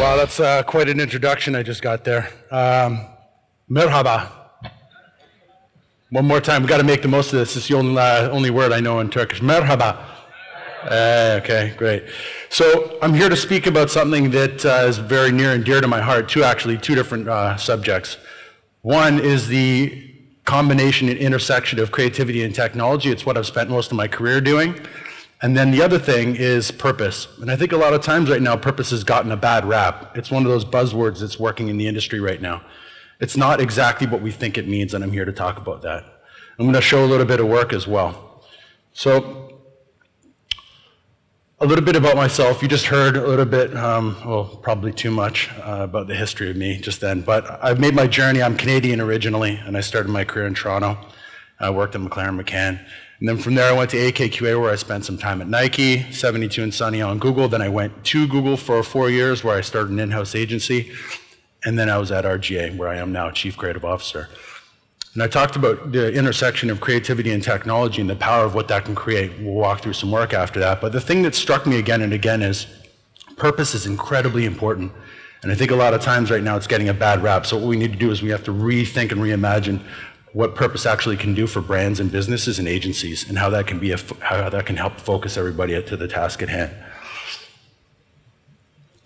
Wow, that's quite an introduction I just got there. Merhaba. One more time, we've got to make the most of this. It's the only word I know in Turkish. Merhaba. Okay, great. So I'm here to speak about something that is very near and dear to my heart, two different subjects. One is the combination and intersection of creativity and technology. It's what I've spent most of my career doing. And then the other thing is purpose. And I think a lot of times right now, purpose has gotten a bad rap. It's one of those buzzwords that's working in the industry right now. It's not exactly what we think it means, and I'm here to talk about that. I'm going to show a little bit of work as well. So, a little bit about myself. You just heard a little bit, well, probably too much about the history of me just then. But I've made my journey. I'm Canadian originally, and I started my career in Toronto. I worked at McLaren McCann. And then from there, I went to AKQA, where I spent some time at Nike, 72 and Sunny on Google. Then I went to Google for 4 years, where I started an in-house agency. And then I was at RGA, where I am now Chief Creative Officer. And I talked about the intersection of creativity and technology and the power of what that can create. We'll walk through some work after that. But the thing that struck me again and again is purpose is incredibly important. And I think a lot of times right now it's getting a bad rap. So what we need to do is we have to rethink and reimagine what purpose actually can do for brands and businesses and agencies, and how that can can help focus everybody to the task at hand.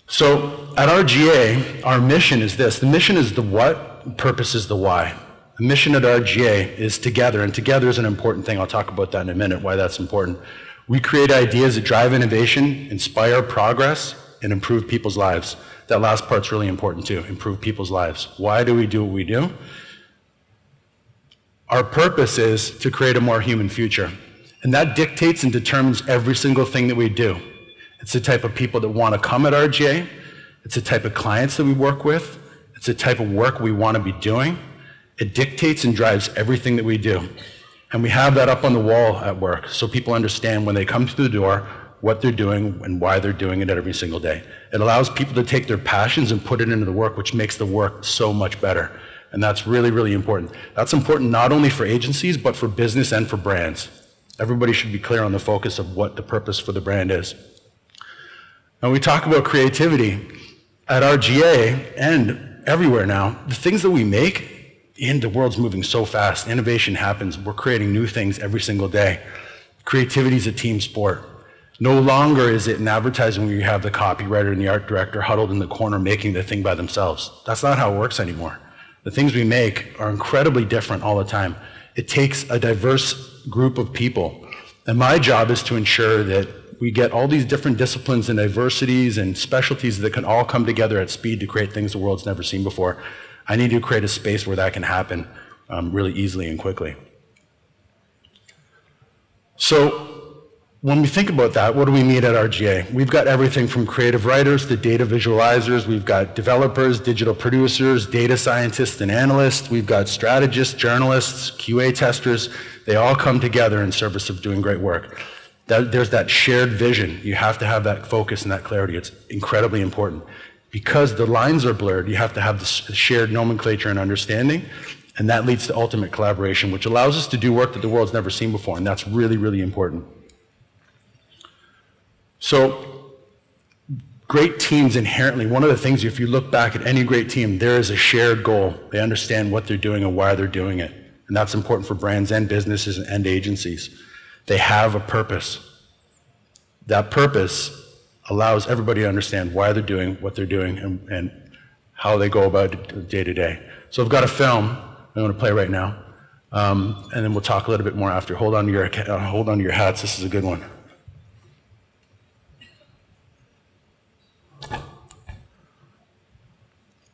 So at RGA, our mission is this. The mission is the what, purpose is the why. The mission at RGA is together, and together is an important thing. I'll talk about that in a minute, why that's important. We create ideas that drive innovation, inspire progress, and improve people's lives. That last part's really important too, improve people's lives. Why do we do what we do? Our purpose is to create a more human future. And that dictates and determines every single thing that we do. It's the type of people that want to come at RGA. It's the type of clients that we work with. It's the type of work we want to be doing. It dictates and drives everything that we do. And we have that up on the wall at work so people understand when they come through the door what they're doing and why they're doing it every single day. It allows people to take their passions and put it into the work, which makes the work so much better. And that's really, really important. That's important not only for agencies, but for business and for brands. Everybody should be clear on the focus of what the purpose for the brand is. Now, we talk about creativity at RGA and everywhere now. The things that we make, and the world's moving so fast. Innovation happens. We're creating new things every single day. Creativity is a team sport. No longer is it in advertising where you have the copywriter and the art director huddled in the corner making the thing by themselves. That's not how it works anymore. The things we make are incredibly different all the time. It takes a diverse group of people. And my job is to ensure that we get all these different disciplines and diversities and specialties that can all come together at speed to create things the world's never seen before. I need to create a space where that can happen really easily and quickly. So when we think about that, what do we mean at RGA? We've got everything from creative writers to data visualizers. We've got developers, digital producers, data scientists and analysts. We've got strategists, journalists, QA testers. They all come together in service of doing great work. There's that shared vision. You have to have that focus and that clarity. It's incredibly important. Because the lines are blurred, you have to have the shared nomenclature and understanding, and that leads to ultimate collaboration, which allows us to do work that the world's never seen before, and that's really, really important. So, great teams inherently, one of the things, if you look back at any great team, there is a shared goal. They understand what they're doing and why they're doing it. And that's important for brands and businesses and agencies. They have a purpose. That purpose allows everybody to understand why they're doing what they're doing and how they go about it day to day. So I've got a film I'm going to play right now, and then we'll talk a little bit more after. Hold on to your hats. This is a good one.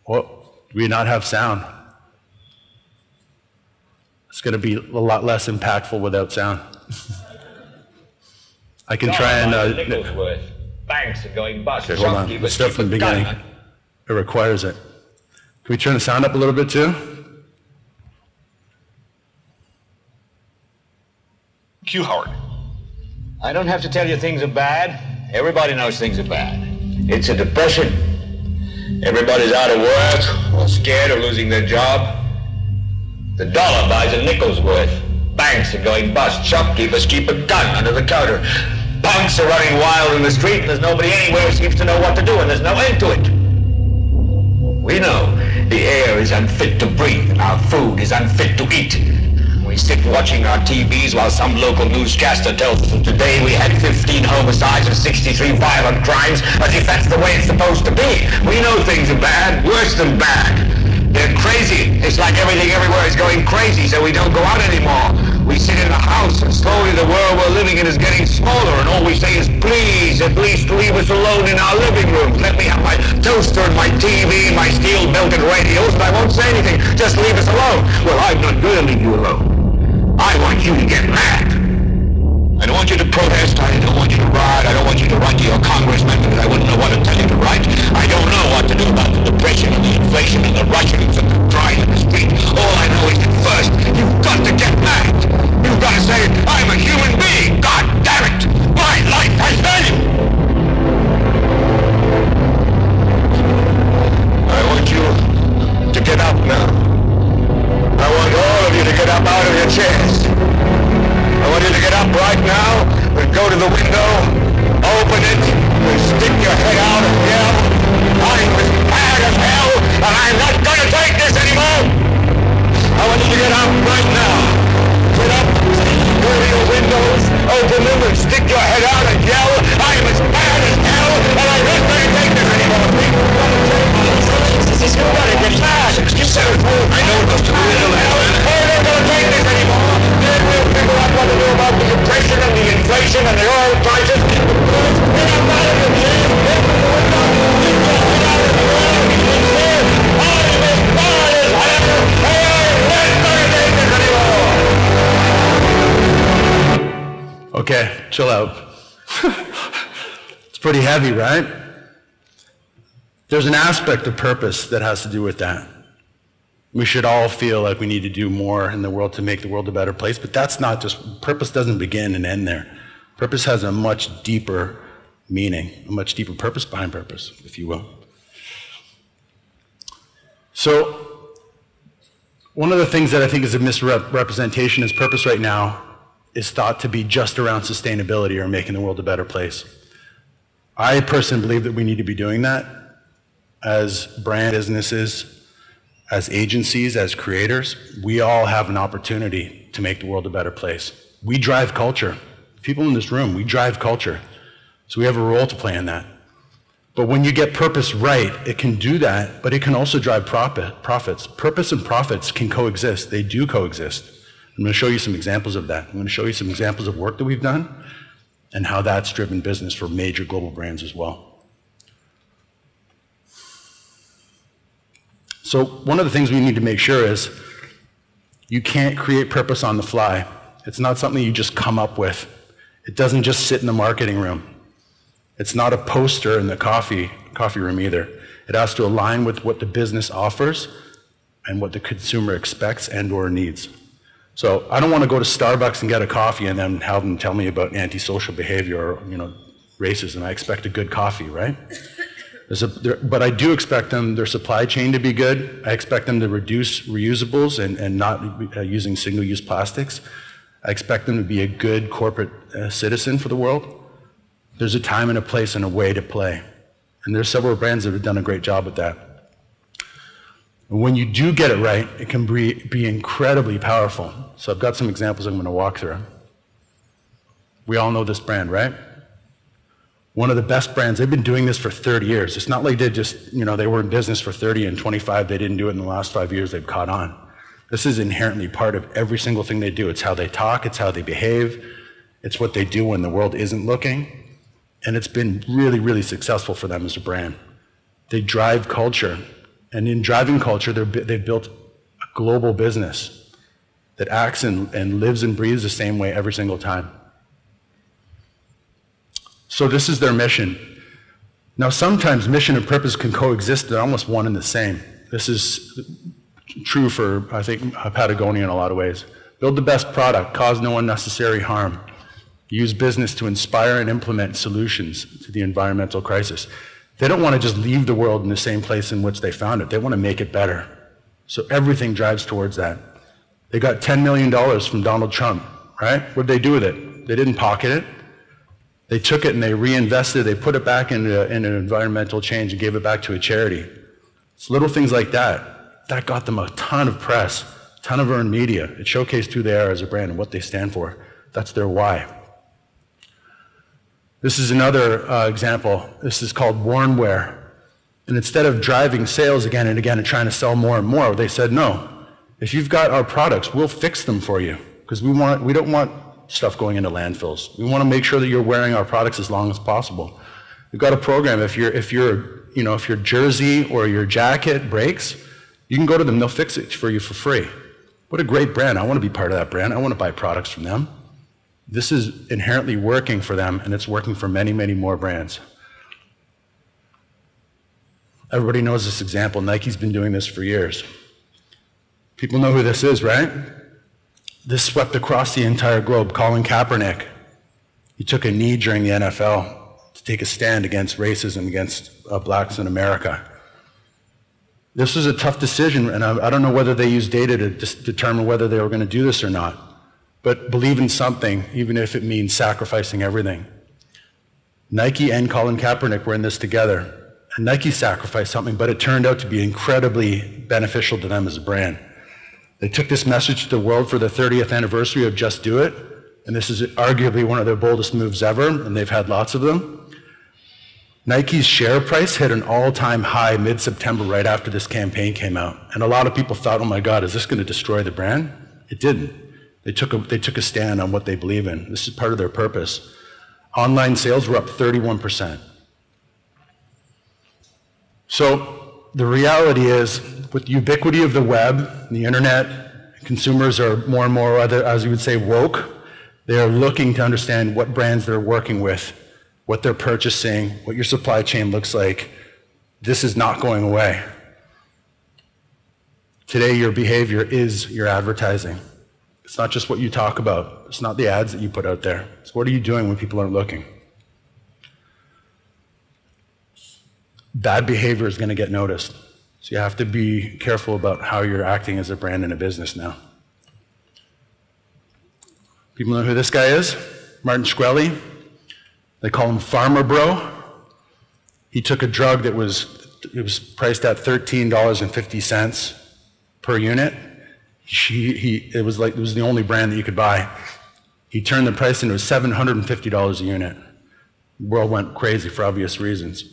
Oh, do we not have sound? It's going to be a lot less impactful without sound. I can try and... Banks are going bust. Okay, hold on. Let's start from the beginning. It requires it. Can we turn the sound up a little bit too? Q Howard. I don't have to tell you things are bad. Everybody knows things are bad. It's a depression. Everybody's out of work, or scared of losing their job. The dollar buys a nickel's worth. Banks are going bust. Shopkeepers keep a gun under the counter. Punks are running wild in the street, and there's nobody anywhere who seems to know what to do, and there's no end to it. We know the air is unfit to breathe and our food is unfit to eat. We sit watching our TVs while some local newscaster tells us that today we had 15 homicides and 63 violent crimes, as if that's the way it's supposed to be. We know things are bad, worse than bad. They're crazy. It's like everything everywhere is going crazy, so we don't go out anymore. We sit in the house, and slowly the world we're living in is getting smaller, and all we say is, please, at least leave us alone in our living rooms. Let me have my toaster and my TV, my steel-belted radios, and I won't say anything. Just leave us alone. Well, I'm not going to leave you alone. I want you to get mad. I don't want you to protest. I don't want you to riot. I don't want you to write to your congressman because I wouldn't know what to tell you to write. I don't know what to do about the depression and the inflation and the Russians and the crying in the street. All I know is that first, you've got to get mad. You've got to say, I'm a human being. God damn it. My life has value. I want you to get up now. I want all of you to get up out of your chairs. I want you to get up right now and go to the window, open it, and stick your head out and yell, I'm as mad as hell, and I'm not going to take this anymore. I want you to get up right now. Get up, go to your windows, open them, and stick your head out and yell, I'm as mad as hell, and I'm not going to take this anymore. You've got to get mad. You said it. I know it goes to the window now. I'm not going to take this anymore. We'll figure out what to do about the depression and the inflation and the oil prices. Get up out of your chair. Open the window. Get your head out of the world. I'm as bad as hell. I'm not going to take this anymore. Okay, chill out. It's pretty heavy, right? There's an aspect of purpose that has to do with that. We should all feel like we need to do more in the world to make the world a better place, but that's not just, purpose doesn't begin and end there. Purpose has a much deeper meaning, a much deeper purpose behind purpose, if you will. So, one of the things that I think is a misrepresentation is purpose right now is thought to be just around sustainability or making the world a better place. I personally believe that we need to be doing that as brand businesses, as agencies, as creators. We all have an opportunity to make the world a better place. We drive culture. People in this room, we drive culture. So we have a role to play in that. But when you get purpose right, it can do that, but it can also drive profits. Purpose and profits can coexist. They do coexist. I'm going to show you some examples of that. I'm going to show you some examples of work that we've done and how that's driven business for major global brands as well. So one of the things we need to make sure is you can't create purpose on the fly. It's not something you just come up with. It doesn't just sit in the marketing room. It's not a poster in the coffee room either. It has to align with what the business offers and what the consumer expects and or needs. So I don't want to go to Starbucks and get a coffee and then have them tell me about antisocial behavior or racism. I expect a good coffee, right? But I do expect their supply chain to be good. I expect them to reduce reusables and not using single-use plastics. I expect them to be a good corporate citizen for the world. There's a time and a place and a way to play. And there's several brands that have done a great job with that. And when you do get it right, it can be incredibly powerful. So I've got some examples I'm going to walk through. We all know this brand, right? One of the best brands. They've been doing this for 30 years. It's not like they just, they were in business for 30 and 25. They didn't do it in the last 5 years. They've caught on. This is inherently part of every single thing they do. It's how they talk. It's how they behave. It's what they do when the world isn't looking. And it's been really, really successful for them as a brand. They drive culture. And in driving culture, they've built a global business that acts and lives and breathes the same way every single time. So this is their mission. Now sometimes mission and purpose can coexist. They're almost one and the same. This is true for, I think, Patagonia in a lot of ways. Build the best product, cause no unnecessary harm. Use business to inspire and implement solutions to the environmental crisis. They don't want to just leave the world in the same place in which they found it. They want to make it better. So everything drives towards that. They got $10 million from Donald Trump, right? What did they do with it? They didn't pocket it. They took it and they reinvested. They put it back into environmental change and gave it back to a charity. It's little things like that that got them a ton of press, a ton of earned media. It showcased who they are as a brand and what they stand for. That's their why. This is another example. This is called Warnware. And instead of driving sales again and again and trying to sell more and more, they said, no, if you've got our products, we'll fix them for you. Because we don't want stuff going into landfills. We want to make sure that you're wearing our products as long as possible. We've got a program. If your jersey or your jacket breaks, you can go to them. They'll fix it for you for free. What a great brand. I want to be part of that brand. I want to buy products from them. This is inherently working for them, and it's working for many, many more brands. Everybody knows this example. Nike's been doing this for years. People know who this is, right? This swept across the entire globe. Colin Kaepernick. He took a knee during the NFL to take a stand against racism against blacks in America. This was a tough decision, and I don't know whether they used data to determine whether they were going to do this or not. But believe in something, even if it means sacrificing everything. Nike and Colin Kaepernick were in this together. And Nike sacrificed something, but it turned out to be incredibly beneficial to them as a brand. They took this message to the world for the 30th anniversary of Just Do It, and this is arguably one of their boldest moves ever, and they've had lots of them. Nike's share price hit an all-time high mid-September right after this campaign came out. And a lot of people thought, oh my God, is this going to destroy the brand? It didn't. They took a stand on what they believe in. This is part of their purpose. Online sales were up 31%. So the reality is, with the ubiquity of the web, the internet, consumers are more and more, as you would say, woke. They are looking to understand what brands they're working with, what they're purchasing, what your supply chain looks like. This is not going away. Today, your behavior is your advertising. It's not just what you talk about. It's not the ads that you put out there. It's what are you doing when people aren't looking. Bad behavior is going to get noticed. So you have to be careful about how you're acting as a brand in a business now. People know who this guy is? Martin Shkreli. They call him Farmer Bro. He took a drug that was priced at $13.50 per unit. It was the only brand that you could buy. He turned the price into $750 a unit. The world went crazy for obvious reasons.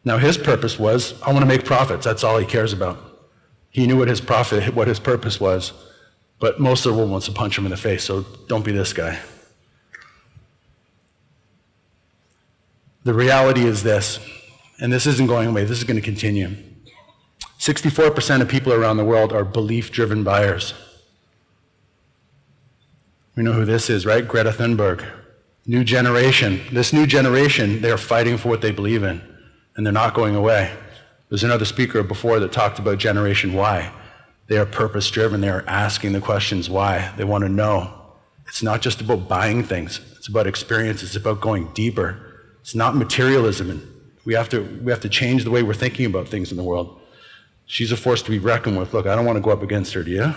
Now his purpose was, I want to make profits. That's all he cares about. He knew what his purpose was, but most of the world wants to punch him in the face, so don't be this guy. The reality is this, and this isn't going away, this is going to continue. 64% of people around the world are belief-driven buyers. We know who this is, right? Greta Thunberg. New generation. This new generation, they're fighting for what they believe in, and they're not going away. There's another speaker before that talked about Generation Y. They are purpose-driven. They are asking the questions why. They want to know. It's not just about buying things. It's about experience. It's about going deeper. It's not materialism. We have to change the way we're thinking about things in the world. She's a force to be reckoned with. Look, I don't want to go up against her, do you?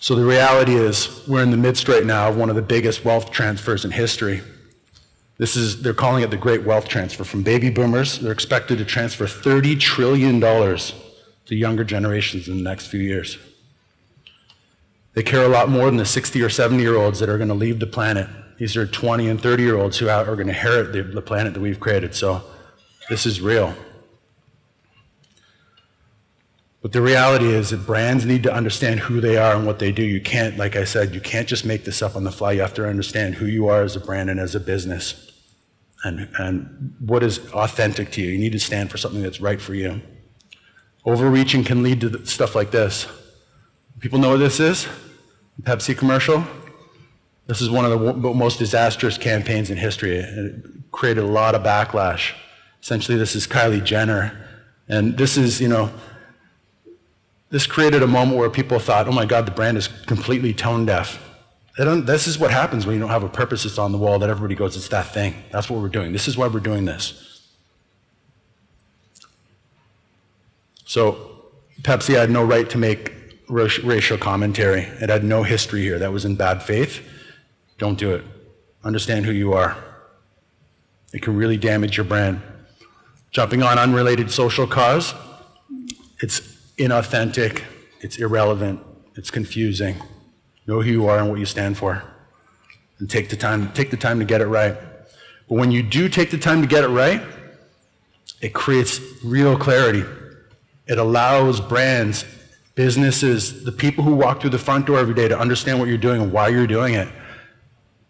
So the reality is, we're in the midst right now of one of the biggest wealth transfers in history. They're calling it the Great Wealth Transfer. From baby boomers, they're expected to transfer $30 trillion to younger generations in the next few years. They care a lot more than the 60 or 70-year-olds that are going to leave the planet. These are 20 and 30-year-olds who are going to inherit the planet that we've created. So this is real. But the reality is that brands need to understand who they are and what they do. You can't, like I said, you can't just make this up on the fly. You have to understand who you are as a brand and as a business and what is authentic to you. You need to stand for something that's right for you. Overreaching can lead to stuff like this. People know what this is? Pepsi commercial? This is one of the most disastrous campaigns in history. It created a lot of backlash. Essentially, this is Kylie Jenner. And this is, this created a moment where people thought, oh my God, the brand is completely tone deaf. This is what happens when you don't have a purpose that's on the wall that everybody goes, it's that thing. That's what we're doing. This is why we're doing this. So Pepsi had no right to make racial commentary. It had no history here. That was in bad faith. Don't do it. Understand who you are. It can really damage your brand. Jumping on unrelated social cause, it's inauthentic, it's irrelevant, it's confusing. Know who you are and what you stand for, and take the time to get it right. But when you do take the time to get it right, it creates real clarity. It allows brands, businesses, the people who walk through the front door every day to understand what you're doing and why you're doing it.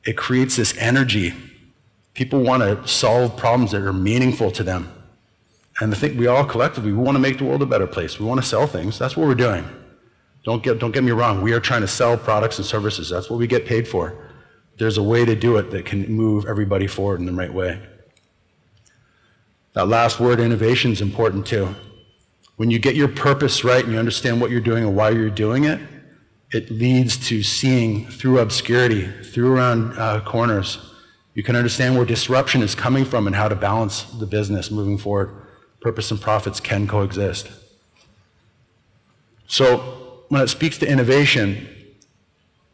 It creates this energy. People want to solve problems that are meaningful to them. And I think we all collectively, we want to make the world a better place. We want to sell things. That's what we're doing. Don't get me wrong. We are trying to sell products and services. That's what we get paid for. There's a way to do it that can move everybody forward in the right way. That last word, innovation, is important too. When you get your purpose right and you understand what you're doing and why you're doing it, it leads to seeing through obscurity, through around corners. You can understand where disruption is coming from and how to balance the business moving forward. Purpose and profits can coexist. So when it speaks to innovation,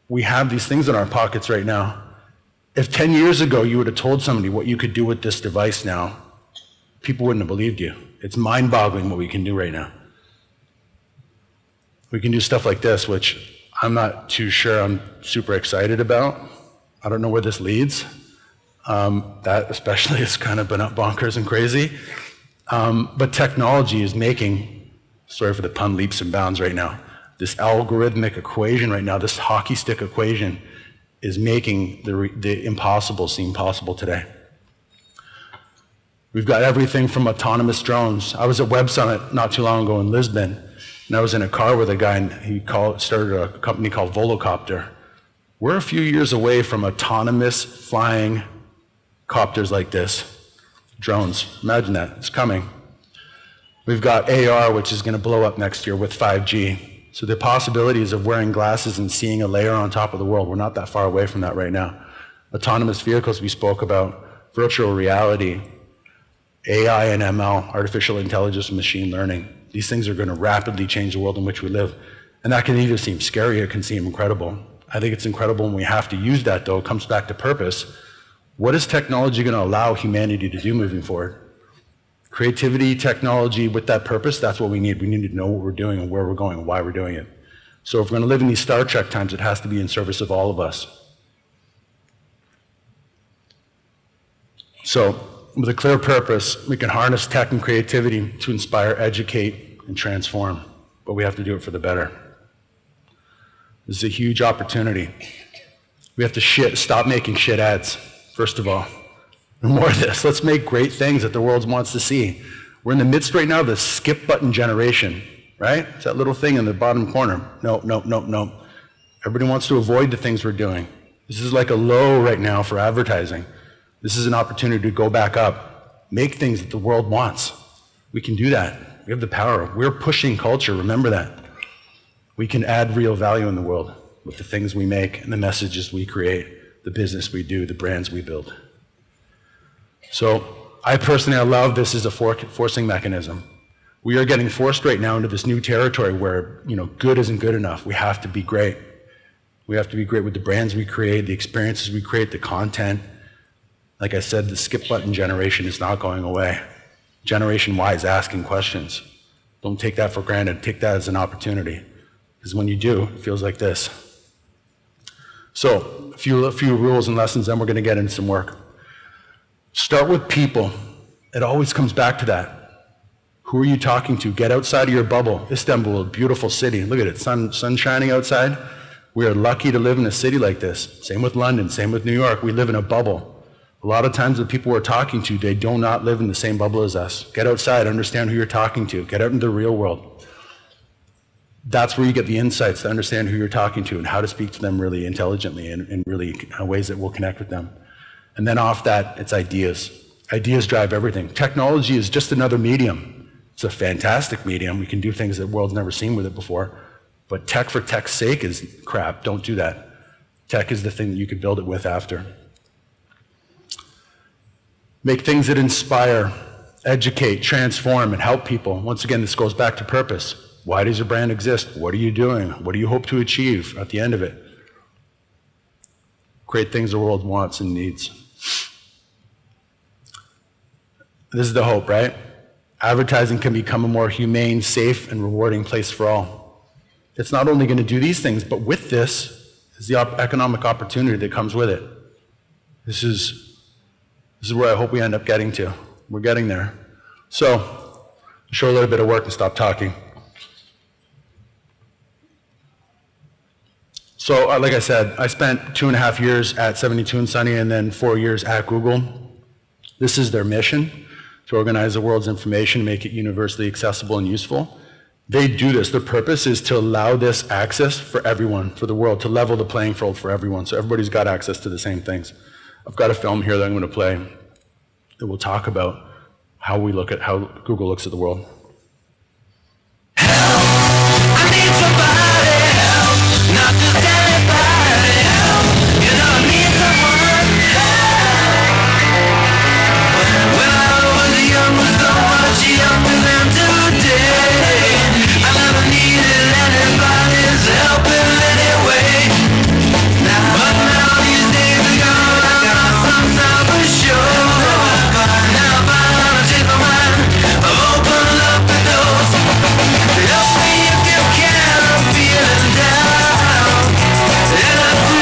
we have these things in our pockets right now. If 10 years ago you would have told somebody what you could do with this device now, people wouldn't have believed you. It's mind-boggling what we can do right now. We can do stuff like this, which I'm not too sure I'm super excited about. I don't know where this leads. That especially has kind of been up bonkers and crazy. But technology is making, sorry for the pun, leaps and bounds right now. This algorithmic equation right now, this hockey stick equation, is making the impossible seem possible today. We've got everything from autonomous drones. I was at Web Summit not too long ago in Lisbon, and I was in a car with a guy, and he started a company called Volocopter. We're a few years away from autonomous flying copters like this, drones. Imagine that, it's coming. We've got AR, which is going to blow up next year with 5G. So the possibilities of wearing glasses and seeing a layer on top of the world, we're not that far away from that right now. Autonomous vehicles we spoke about, virtual reality, AI and ML, artificial intelligence and machine learning. These things are going to rapidly change the world in which we live. And that can either seem scary or it can seem incredible. I think it's incredible, and we have to use that, though. It comes back to purpose. What is technology going to allow humanity to do moving forward? Creativity, technology, with that purpose, that's what we need. We need to know what we're doing and where we're going and why we're doing it. So if we're going to live in these Star Trek times, it has to be in service of all of us. So with a clear purpose, we can harness tech and creativity to inspire, educate, and transform. But we have to do it for the better. This is a huge opportunity. We have to stop making shit ads, first of all. More of this. Let's make great things that the world wants to see. We're in the midst right now of the skip button generation, right? It's that little thing in the bottom corner. No, no, no, no. Everybody wants to avoid the things we're doing. This is like a low right now for advertising. This is an opportunity to go back up, make things that the world wants. We can do that. We have the power. We're pushing culture. Remember that. We can add real value in the world with the things we make and the messages we create, the business we do, the brands we build. So I personally, I love this as a forcing mechanism. We are getting forced right now into this new territory where, good isn't good enough. We have to be great. We have to be great with the brands we create, the experiences we create, the content. Like I said, the skip button generation is not going away. Generation Y is asking questions. Don't take that for granted. Take that as an opportunity. Because when you do, it feels like this. So a few rules and lessons, then we're going to get into some work. Start with people. It always comes back to that. Who are you talking to? Get outside of your bubble. Istanbul, a beautiful city. Look at it, sun shining outside. We are lucky to live in a city like this. Same with London, same with New York. We live in a bubble. A lot of times the people we're talking to, they do not live in the same bubble as us. Get outside, understand who you're talking to. Get out into the real world. That's where you get the insights to understand who you're talking to and how to speak to them really intelligently and in really ways that will connect with them. And then off that, it's ideas. Ideas drive everything. Technology is just another medium. It's a fantastic medium. We can do things that the world's never seen with it before. But tech for tech's sake is crap. Don't do that. Tech is the thing that you can build it with after. Make things that inspire, educate, transform, and help people. Once again, this goes back to purpose. Why does your brand exist? What are you doing? What do you hope to achieve at the end of it? Create things the world wants and needs. This is the hope, right? Advertising can become a more humane, safe, and rewarding place for all. It's not only going to do these things, but with this is the economic opportunity that comes with it. This is where I hope we end up getting to. We're getting there. So, I'll show a little bit of work and stop talking. So, like I said, I spent 2.5 years at 72andSunny and then 4 years at Google. This is their mission, to organize the world's information, make it universally accessible and useful. They do this. Their purpose is to allow this access for everyone, for the world, to level the playing field for everyone, so everybody's got access to the same things. I've got a film here that I'm going to play that will talk about how we look at how Google looks at the world. Help! I need somebody help, not just anybody help. You know I need someone help. When I was young, was so much younger than today. I never needed anybody's help in any way. But now these days are gone, I got some self-assured. Now I finally changed my mind, I've opened up the doors. Help me if you can, I'm feeling down. And I do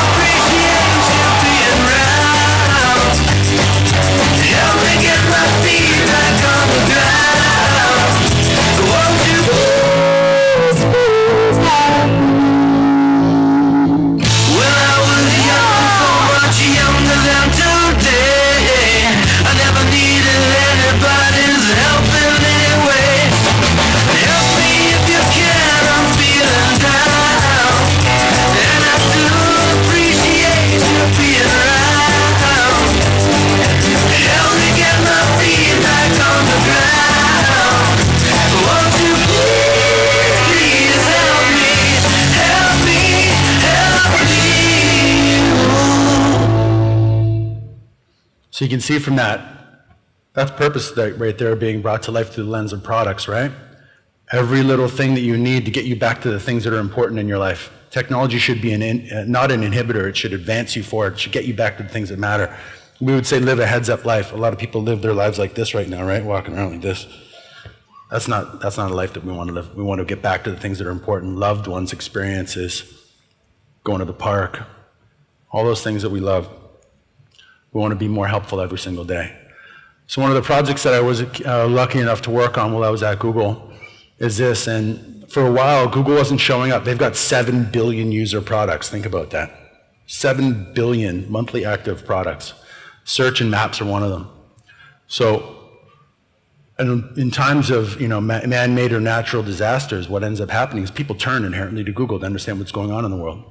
appreciate you being round. Help me get my feet back on the ground. Won't you please, please help me? When I was young, so much younger than today, I never needed anybody's help in any way. Help me if you can, I'm feeling down. And I do appreciate you being around. Help me get my feet back on the ground. Won't you please, please help me, help me, help me. So you can see from that's purpose right there being brought to life through the lens of products, right? Every little thing that you need to get you back to the things that are important in your life. Technology should be not an inhibitor, it should advance you forward, it should get you back to the things that matter. We would say live a heads-up life. A lot of people live their lives like this right now, right? Walking around like this. That's not a life that we want to live. We want to get back to the things that are important, loved ones, experiences, going to the park, all those things that we love. We want to be more helpful every single day. So one of the projects that I was lucky enough to work on while I was at Google is this, and for a while, Google wasn't showing up. They've got 7 billion user products. Think about that. 7 billion monthly active products. Search and maps are one of them. So in times of man-made or natural disasters, what ends up happening is people turn inherently to Google to understand what's going on in the world.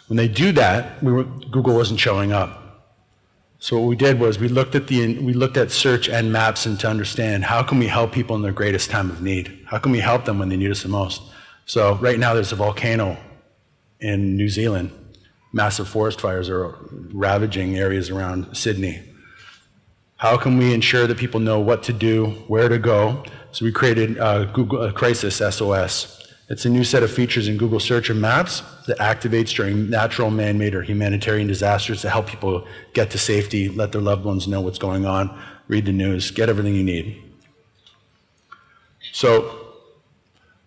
When they do that, Google wasn't showing up. So what we did was we looked at search and maps and to understand how can we help people in their greatest time of need? How can we help them when they need us the most? So right now there's a volcano in New Zealand. Massive forest fires are ravaging areas around Sydney. How can we ensure that people know what to do, where to go? So we created Google Crisis SOS. It's a new set of features in Google Search and Maps that activates during natural, man-made, or humanitarian disasters to help people get to safety, let their loved ones know what's going on, read the news, get everything you need. So,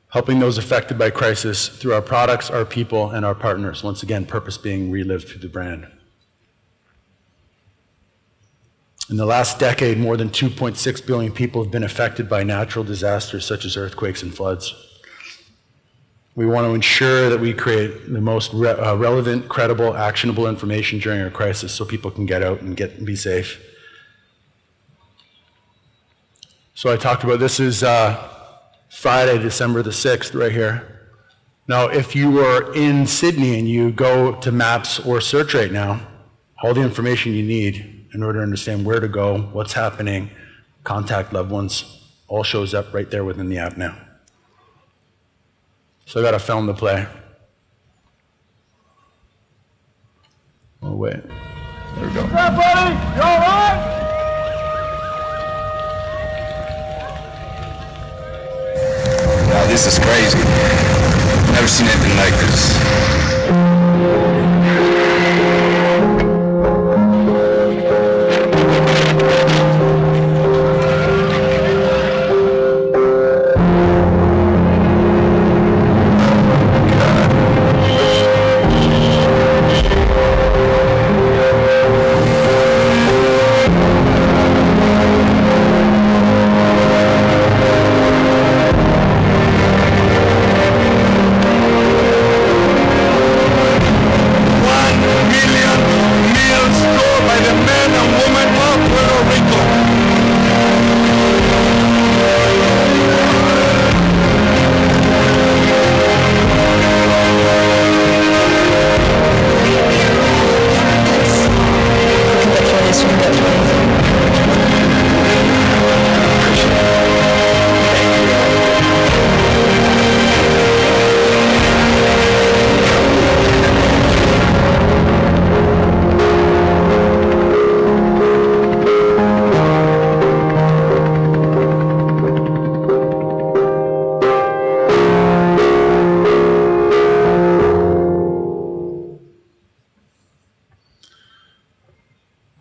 helping those affected by crisis through our products, our people, and our partners. Once again, purpose being relived through the brand. In the last decade, more than 2.6 billion people have been affected by natural disasters such as earthquakes and floods. We want to ensure that we create the most relevant, credible, actionable information during a crisis so people can get out and be safe. So I talked about this is Friday, December the 6th, right here. Now, if you were in Sydney and you go to Maps or Search right now, all the information you need in order to understand where to go, what's happening, contact loved ones, all shows up right there within the app now. So I got a film to play. Oh, wait. There we go. Yeah, buddy, you all right? Wow, this is crazy. Never seen anything like this.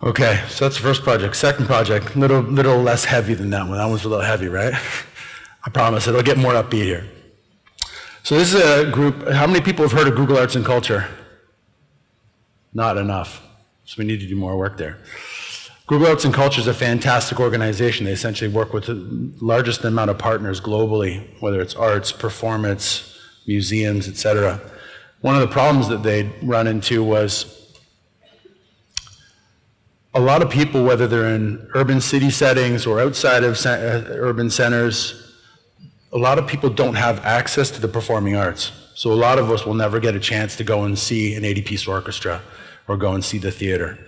Okay, so that's the first project. Second project, little less heavy than that one. That one's a little heavy, right? I promise it'll get more upbeat here. So this is a group. How many people have heard of Google Arts and Culture? Not enough. So we need to do more work there. Google Arts and Culture is a fantastic organization. They essentially work with the largest amount of partners globally, whether it's arts, performance, museums, etc. One of the problems that they'd run into was a lot of people, whether they're in urban city settings or outside of urban centers, a lot of people don't have access to the performing arts. So a lot of us will never get a chance to go and see an 80-piece orchestra or go and see the theater.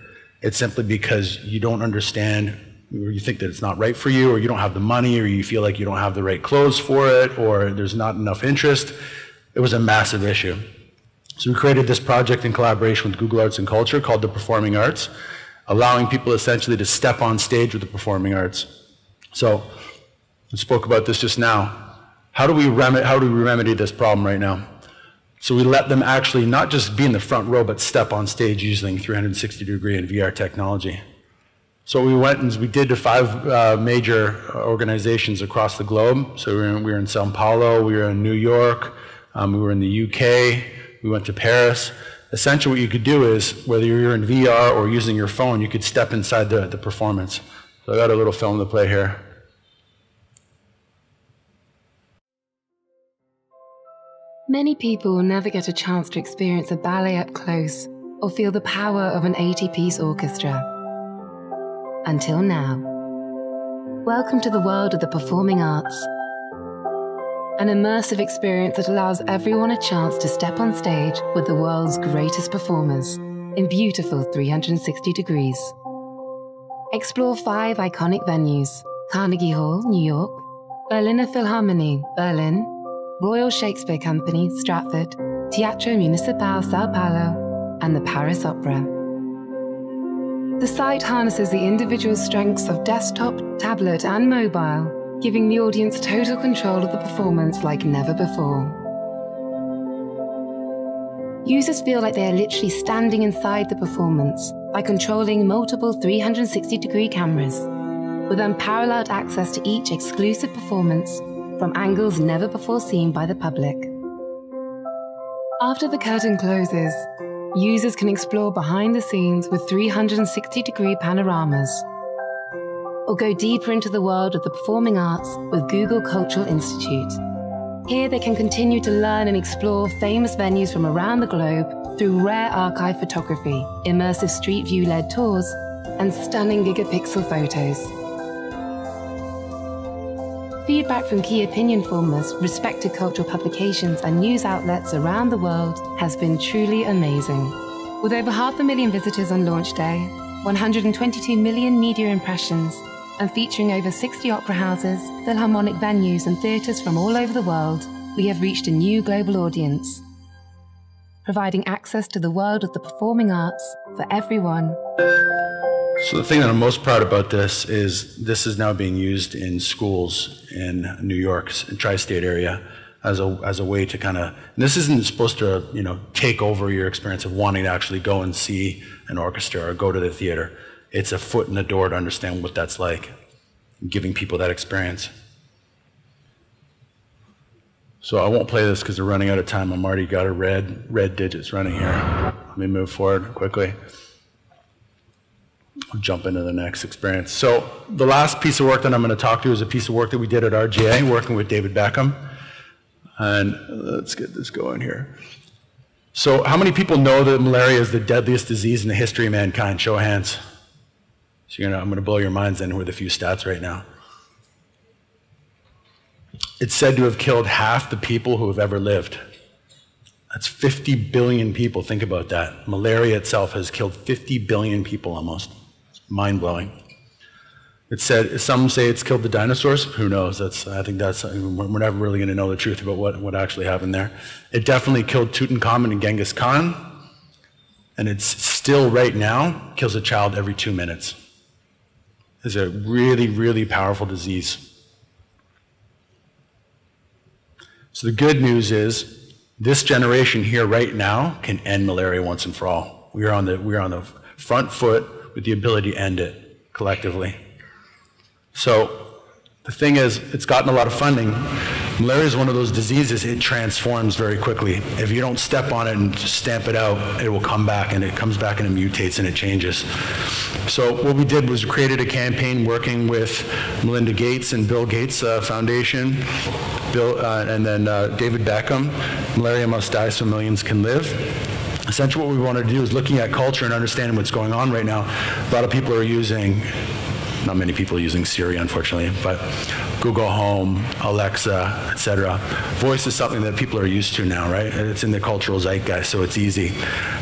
It's simply because you don't understand, or you think that it's not right for you, or you don't have the money, or you feel like you don't have the right clothes for it, or there's not enough interest. It was a massive issue. So we created this project in collaboration with Google Arts and Culture called the Performing Arts, allowing people essentially to step on stage with the performing arts. So we spoke about this just now. How do we remedy this problem right now? So we let them actually not just be in the front row, but step on stage using 360-degree and VR technology. So we went and we did to 5 major organizations across the globe. So we were in São Paulo, we were in New York, we were in the UK, we went to Paris. Essentially what you could do is, whether you're in VR or using your phone, you could step inside the performance. So I got a little film to play here. Many people never get a chance to experience a ballet up close or feel the power of an 80-piece orchestra. Until now. Welcome to the world of the performing arts. An immersive experience that allows everyone a chance to step on stage with the world's greatest performers in beautiful 360 degrees. Explore 5 iconic venues: Carnegie Hall, New York; Berliner Philharmonie, Berlin; Royal Shakespeare Company, Stratford; Teatro Municipal, Sao Paulo; and the Paris Opera. The site harnesses the individual strengths of desktop, tablet, and mobile, giving the audience total control of the performance like never before. Users feel like they are literally standing inside the performance by controlling multiple 360-degree cameras, with unparalleled access to each exclusive performance from angles never before seen by the public. After the curtain closes, users can explore behind the scenes with 360-degree panoramas, or go deeper into the world of the performing arts with Google Cultural Institute. Here they can continue to learn and explore famous venues from around the globe through rare archive photography, immersive street view-led tours, and stunning gigapixel photos. Feedback from key opinion formers, respected cultural publications, and news outlets around the world has been truly amazing. With over 500,000 visitors on launch day, 122 million media impressions, and featuring over 60 opera houses, philharmonic venues, and theatres from all over the world, we have reached a new global audience, providing access to the world of the performing arts for everyone. So the thing that I'm most proud about this is now being used in schools in New York's tri-state area as a way to kind of, this isn't supposed to, take over your experience of wanting to actually go and see an orchestra or go to the theater. It's a foot in the door to understand what that's like, giving people that experience. So I won't play this because we're running out of time. I'm already got a red digits running here. Let me move forward quickly. I'll jump into the next experience. So the last piece of work that I'm going to talk to is a piece of work that we did at RGA, working with David Beckham. And let's get this going here. So how many people know that malaria is the deadliest disease in the history of mankind? Show of hands. So I'm going to blow your minds in with a few stats right now. It's said to have killed half the people who have ever lived. That's 50 billion people. Think about that. Malaria itself has killed 50 billion people almost. It's mind-blowing. It's said, some say it's killed the dinosaurs. Who knows? I think we're never really going to know the truth about what actually happened there. It definitely killed Tutankhamun and Genghis Khan. And it's still, right now, kills a child every 2 minutes. It's a really, really powerful disease. So the good news is, this generation here right now can end malaria once and for all. We are on the front foot. with the ability to end it collectively. So the thing is, it's gotten a lot of funding. Malaria is one of those diseases, it transforms very quickly. If you don't step on it and just stamp it out, it will come back, and it comes back and it mutates and it changes. So what we did was created a campaign working with Melinda Gates and Bill Gates Foundation, and then David Beckham, Malaria Must Die So Millions Can Live. Essentially what we wanted to do is looking at culture and understanding what's going on right now. A lot of people are using, not many people are using Siri, unfortunately, but Google Home, Alexa, etc. Voice is something that people are used to now, right? It's in the cultural zeitgeist, so it's easy.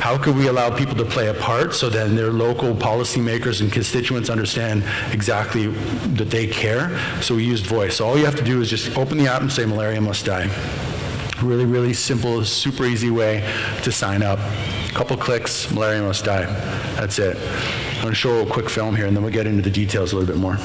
How could we allow people to play a part so then their local policymakers and constituents understand exactly that they care? So we used voice. So all you have to do is just open the app and say, Malaria Must Die. Really, really simple, super easy way to sign up. A couple clicks, Malaria Must Die. That's it. I'm going to show a quick film here, and then we'll get into the details a little bit more.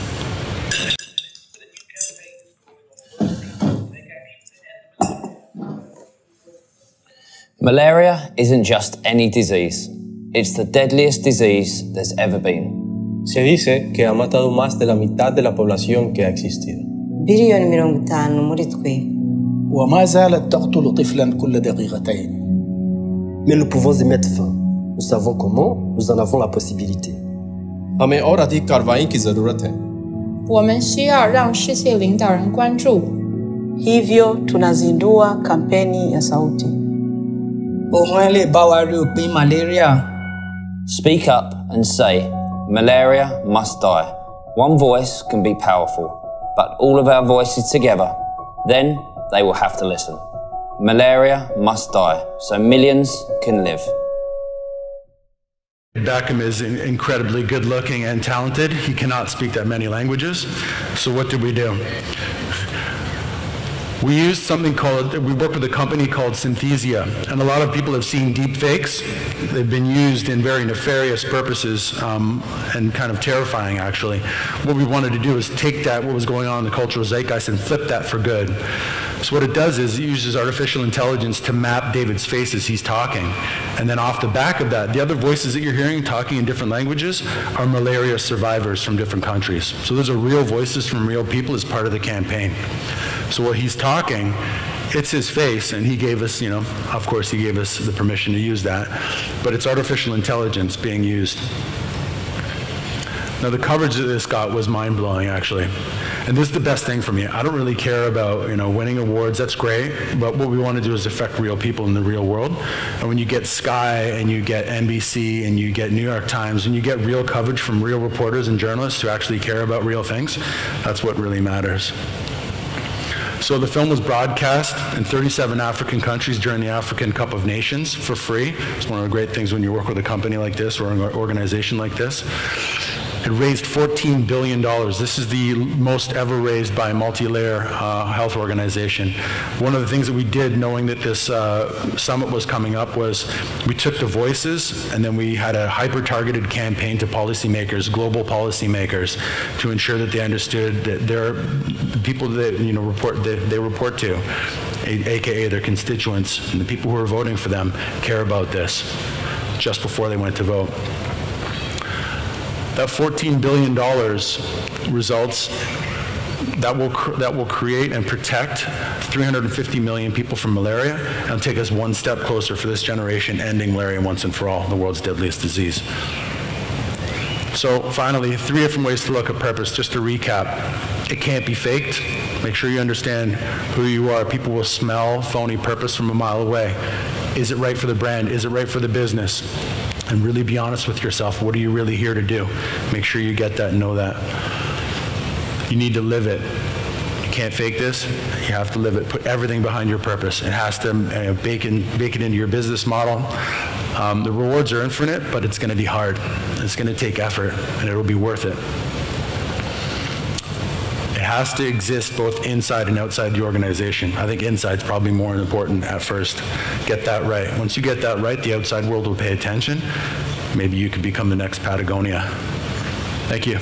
Malaria isn't just any disease. It's the deadliest disease there's ever been. Se dice que ha matado más de la mitad de la población que ha existido. وما زالت تقتل طفلا كل دقيقتين. Mais nous pouvons y mettre fin. Nous savons comment, nous en avons la possibilité. हमें और अधिक कार्रवाई की जरूरत है. 我们需要让世界领导人关注。 Hivyo tunazindua kampeni ya sauti. Speak up and say, malaria must die. One voice can be powerful, but all of our voices together, then they will have to listen. Malaria must die, so millions can live. Beckham is incredibly good looking and talented. He cannot speak that many languages. So what did we do? We used something called, we work with a company called Synthesia, and a lot of people have seen deep fakes. They've been used in very nefarious purposes and kind of terrifying, actually. What we wanted to do is take that, what was going on in the cultural zeitgeist, and flip that for good. So what it does is it uses artificial intelligence to map David's face as he's talking. And then off the back of that, the other voices that you're hearing talking in different languages are malaria survivors from different countries. So those are real voices from real people as part of the campaign. So while he's talking, it's his face, and he gave us, of course he gave us the permission to use that, but it's artificial intelligence being used. Now the coverage that this got was mind-blowing, actually. And this is the best thing for me. I don't really care about, winning awards, that's great, but what we want to do is affect real people in the real world. And when you get Sky, and you get NBC, and you get New York Times, and you get real coverage from real reporters and journalists who actually care about real things, that's what really matters. So the film was broadcast in 37 African countries during the African Cup of Nations for free. It's one of the great things when you work with a company like this or an organization like this. It raised $14 billion. This is the most ever raised by a multi-layer health organization. One of the things that we did, knowing that this summit was coming up, was we took the voices and then we had a hyper-targeted campaign to policymakers, global policymakers, to ensure that they understood that the people that they report to, aka their constituents, and the people who are voting for them, care about this just before they went to vote. That $14 billion results that will create and protect 350 million people from malaria and take us one step closer for this generation, ending malaria once and for all, the world's deadliest disease. So finally, 3 different ways to look at purpose. Just to recap, it can't be faked. Make sure you understand who you are. People will smell phony purpose from a mile away. Is it right for the brand? Is it right for the business? And really be honest with yourself. What are you really here to do? Make sure you get that and know that. You need to live it. You can't fake this. You have to live it. Put everything behind your purpose. It has to bake it into your business model. The rewards are infinite, but it's going to be hard. It's going to take effort, and it'll be worth it. It has to exist both inside and outside the organization. I think inside's probably more important at first. Get that right. Once you get that right, the outside world will pay attention. Maybe you could become the next Patagonia. Thank you.